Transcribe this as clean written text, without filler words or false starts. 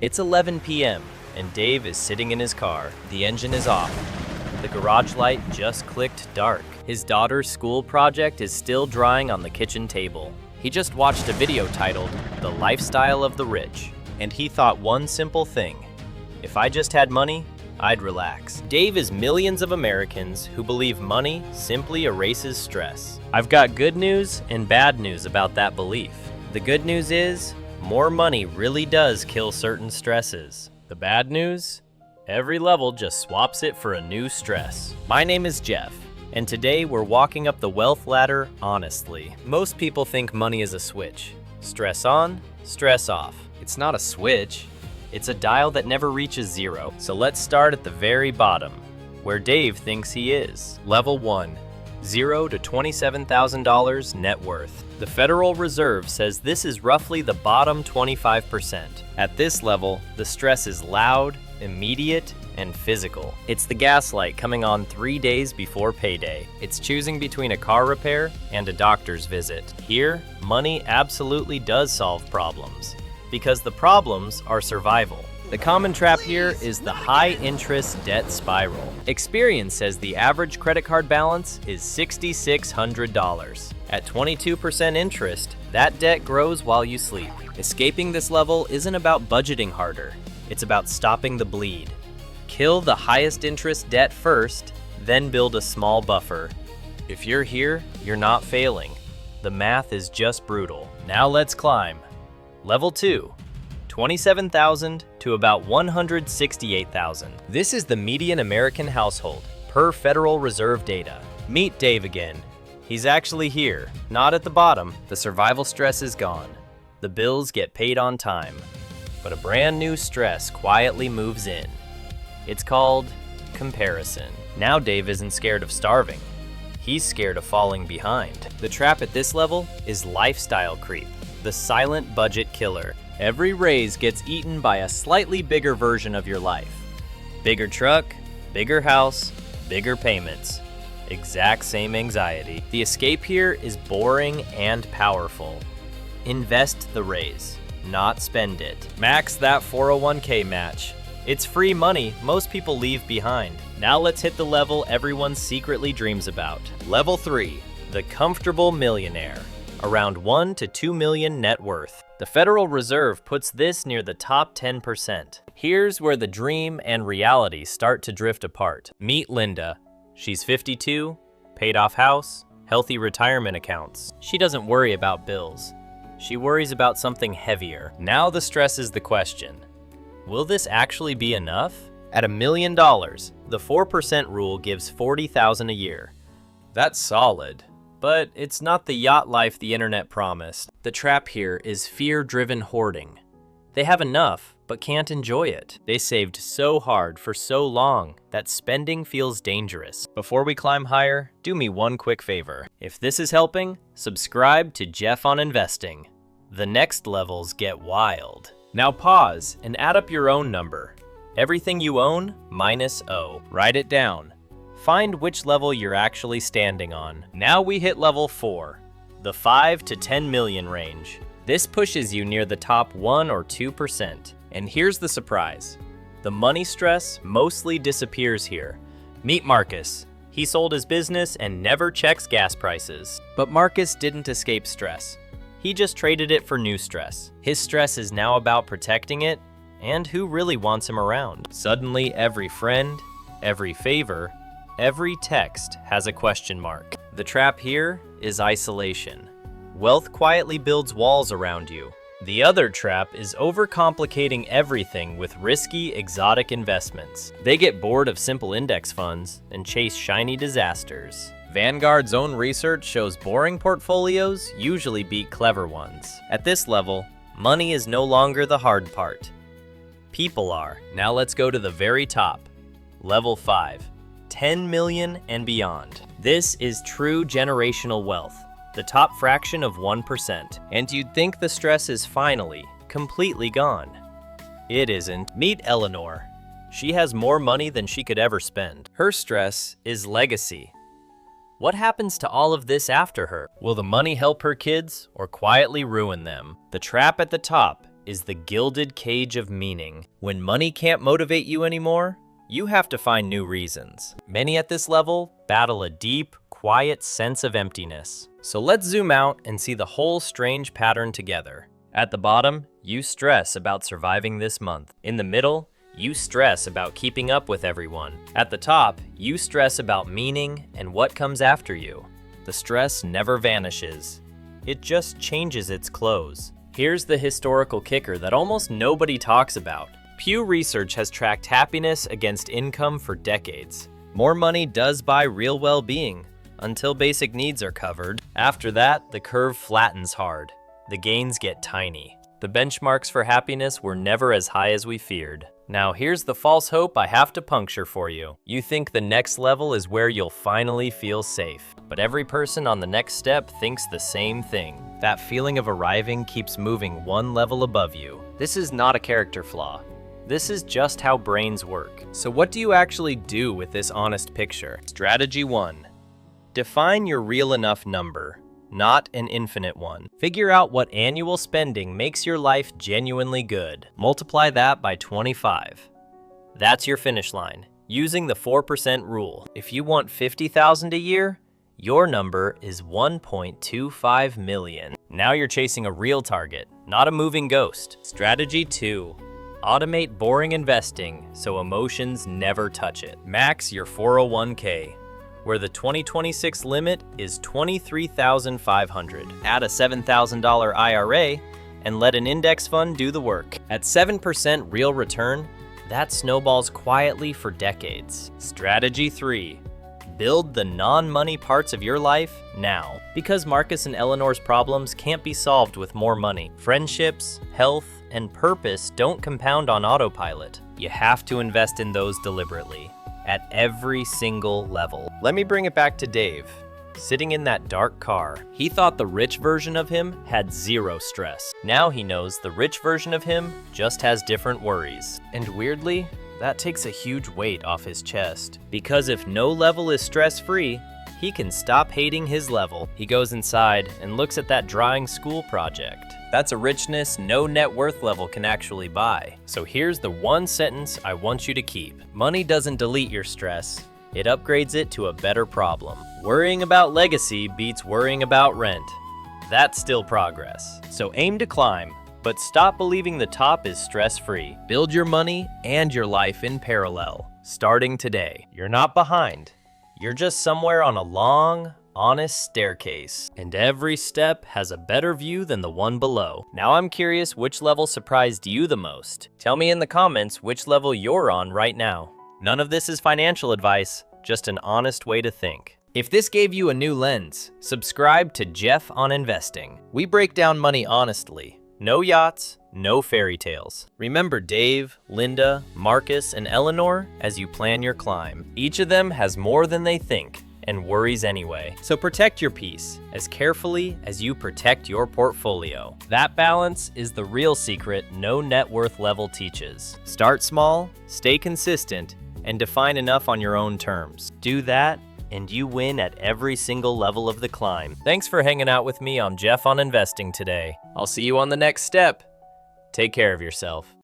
It's 11 p.m. and Dave is sitting in his car. The engine is off. The garage light just clicked dark. His daughter's school project is still drying on the kitchen table. He just watched a video titled, "The Lifestyle of the Rich," and he thought one simple thing: if I just had money, I'd relax. Dave is millions of Americans who believe money simply erases stress. I've got good news and bad news about that belief. The good news is, more money really does kill certain stresses. The bad news? Every level just swaps it for a new stress. My name is Jeff, and today we're walking up the wealth ladder honestly. Most people think money is a switch. Stress on, stress off. It's not a switch. It's a dial that never reaches zero. So let's start at the very bottom, where Dave thinks he is. Level 1, $0 to $27,000 net worth. The Federal Reserve says this is roughly the bottom 25%. At this level, the stress is loud, immediate, and physical. It's the gaslight coming on 3 days before payday. It's choosing between a car repair and a doctor's visit. Here, money absolutely does solve problems, because the problems are survival. The common trap here is the high-interest debt spiral. Experience says the average credit card balance is $6,600. At 22% interest, that debt grows while you sleep. Escaping this level isn't about budgeting harder. It's about stopping the bleed. Kill the highest interest debt first, then build a small buffer. If you're here, you're not failing. The math is just brutal. Now let's climb. Level 2, $27,000 to about $168,000. This is the median American household, per Federal Reserve data. Meet Dave again. He's actually here, not at the bottom. The survival stress is gone. The bills get paid on time. But a brand new stress quietly moves in. It's called comparison. Now Dave isn't scared of starving. He's scared of falling behind. The trap at this level is lifestyle creep, the silent budget killer. Every raise gets eaten by a slightly bigger version of your life. Bigger truck, bigger house, bigger payments. Exact same anxiety. The escape here is boring and powerful. Invest the raise, not spend it. Max that 401k match. It's free money most people leave behind. Now let's hit the level everyone secretly dreams about. Level 3, the comfortable millionaire. Around 1 to 2 million net worth. The Federal Reserve puts this near the top 10%. Here's where the dream and reality start to drift apart. Meet Linda. She's 52, paid off house, healthy retirement accounts. She doesn't worry about bills. She worries about something heavier. Now the stress is the question. Will this actually be enough? At $1 million, the 4% rule gives $40,000 a year. That's solid. But it's not the yacht life the internet promised. The trap here is fear-driven hoarding. They have enough, but can't enjoy it. They saved so hard for so long that spending feels dangerous. Before we climb higher, do me one quick favor. If this is helping, subscribe to Jeff on Investing. The next levels get wild. Now pause and add up your own number. Everything you own minus O. Write it down. Find which level you're actually standing on. Now we hit level 4, the 5 to 10 million range. This pushes you near the top 1 or 2%. And here's the surprise. The money stress mostly disappears here. Meet Marcus. He sold his business and never checks gas prices. But Marcus didn't escape stress. He just traded it for new stress. His stress is now about protecting it and who really wants him around. Suddenly every friend, every favor, every text has a question mark. The trap here is isolation. Wealth quietly builds walls around you. The other trap is overcomplicating everything with risky, exotic investments. They get bored of simple index funds and chase shiny disasters. Vanguard's own research shows boring portfolios usually beat clever ones. At this level, money is no longer the hard part. People are. Now let's go to the very top. Level 5. 10 million and beyond. This is true generational wealth, the top fraction of 1%. And you'd think the stress is finally, completely gone. It isn't. Meet Eleanor. She has more money than she could ever spend. Her stress is legacy. What happens to all of this after her? Will the money help her kids or quietly ruin them? The trap at the top is the gilded cage of meaning. When money can't motivate you anymore, you have to find new reasons. Many at this level battle a deep, quiet sense of emptiness. So let's zoom out and see the whole strange pattern together. At the bottom, you stress about surviving this month. In the middle, you stress about keeping up with everyone. At the top, you stress about meaning and what comes after you. The stress never vanishes. It just changes its clothes. Here's the historical kicker that almost nobody talks about. Pew Research has tracked happiness against income for decades. More money does buy real well-being until basic needs are covered. After that, the curve flattens hard. The gains get tiny. The benchmarks for happiness were never as high as we feared. Now here's the false hope I have to puncture for you. You think the next level is where you'll finally feel safe. But every person on the next step thinks the same thing. That feeling of arriving keeps moving one level above you. This is not a character flaw. This is just how brains work. So what do you actually do with this honest picture? Strategy 1. Define your real enough number, not an infinite one. Figure out what annual spending makes your life genuinely good. Multiply that by 25. That's your finish line, using the 4% rule. If you want $50,000 a year, your number is 1.25 million. Now you're chasing a real target, not a moving ghost. Strategy 2. Automate boring investing so emotions never touch it. Max your 401k, where the 2026 limit is $23,500. Add a $7,000 IRA and let an index fund do the work. At 7% real return, that snowballs quietly for decades. Strategy 3. Build the non-money parts of your life now. Because Marcus and Eleanor's problems can't be solved with more money. Friendships, health, and purpose don't compound on autopilot. You have to invest in those deliberately, at every single level. Let me bring it back to Dave. Sitting in that dark car, he thought the rich version of him had zero stress. Now he knows the rich version of him just has different worries. And weirdly, that takes a huge weight off his chest. Because if no level is stress-free, he can stop hating his level. He goes inside and looks at that drawing school project. That's a richness no net worth level can actually buy. So here's the one sentence I want you to keep. Money doesn't delete your stress. It upgrades it to a better problem. Worrying about legacy beats worrying about rent. That's still progress. So aim to climb, but stop believing the top is stress-free. Build your money and your life in parallel, starting today. You're not behind. You're just somewhere on a long, honest staircase, and every step has a better view than the one below. Now I'm curious which level surprised you the most. Tell me in the comments which level you're on right now. None of this is financial advice, just an honest way to think. If this gave you a new lens, subscribe to Jeff on Investing. We break down money honestly. No yachts, no fairy tales. Remember Dave, Linda, Marcus, and Eleanor as you plan your climb. Each of them has more than they think and worries anyway. So protect your peace as carefully as you protect your portfolio. That balance is the real secret no net worth level teaches. Start small, stay consistent, and define enough on your own terms. Do that, and you win at every single level of the climb. Thanks for hanging out with me on Jeff on Investing today. I'll see you on the next step. Take care of yourself.